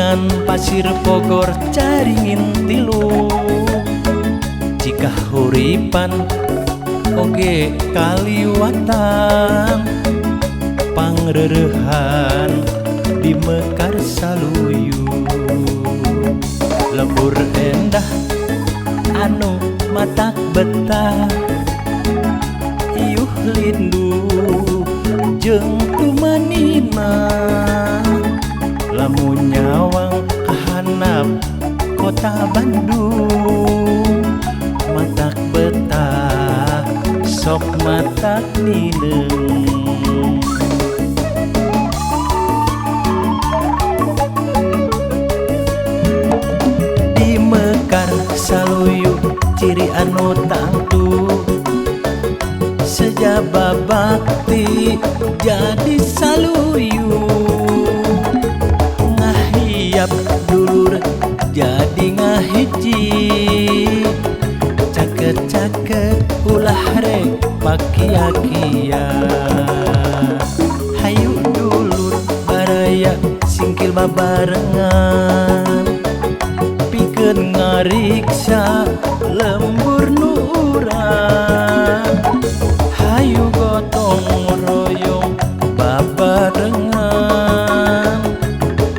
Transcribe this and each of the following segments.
tengan pasir Bogor caringin tilu. Jika huripan oge kaliwatan, pangreurehan di Mekar Saluyu. Lembur endah anu matak betah, iuh lindu jeung tumanina. Lamun nyawang kahanap kota Bandung, matak betah sok matak nineung. Di Mekar Saluyu ciri anu tangtu, sejaba bakti jadi saluyu. Ngahiap dulur jadi ngahiji, caket-caket ulah rek pakia-kia. Hayu dulur baraya singkil babarengan, pikeun ngariksa lembur nu urang. Hayu gotong royong babarengan,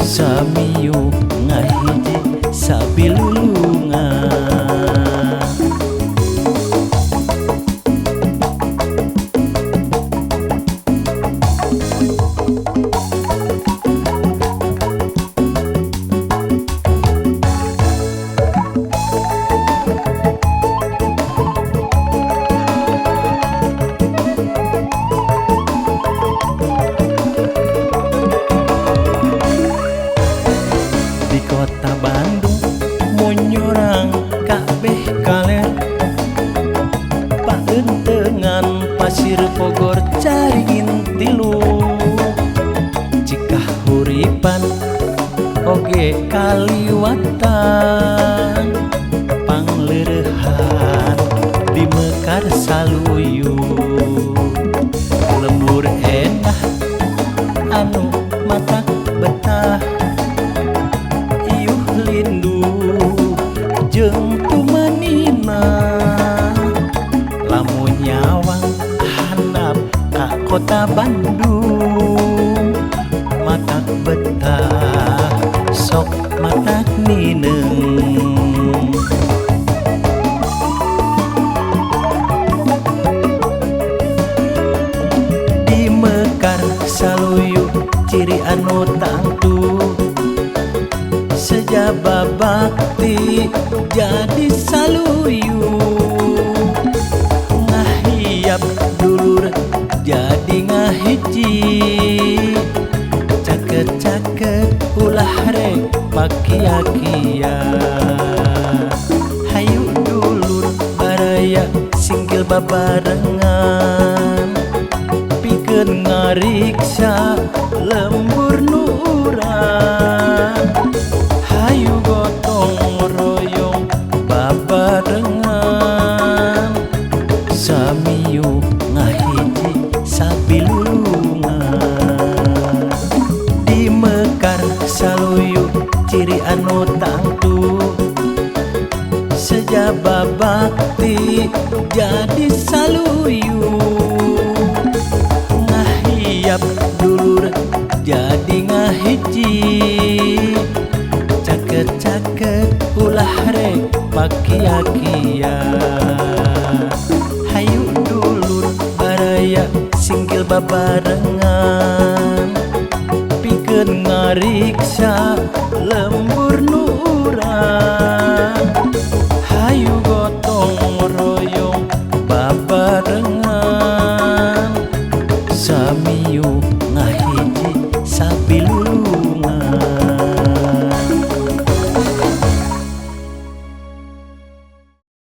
samiyu ngahiji sabilulungan. Di kota Bandung monyorang kabeh kaler, paentengan pasir Bogor caringin tilu. Jika huripan oge kaliwatan, pangleurehan di Mekar Saluyu. Lembur endah anu matak betah, lindu jeung tumanina. Lamun nyawang handap ka kota Bandung, matak betah sok matak nineung. Di Mekar Saluyu ciri anu tangtu, sejaba bakti jadi saluyu. Ngahiap dulur jadi ngahiji, caket-caket ulah rek pakia-kia. Hayu dulur baraya singkil babarengan, pikeun ngariksa lembur nu urang. Hayu gotong royong babarengan, samiyu ngahiji sabilulungan. Di Mekar Saluyu ciri anu tangtu, sejaba bakti jadi saluyu. Ngahiap dulur jadi ngahiji, caket-caket ulah rek pakia-kia. Hayu dulur baraya singkil babarengan, pikeun ngariksa lembur nu urang. Hayu gotong royong babarengan, samiyu ngahiji sabilulungan.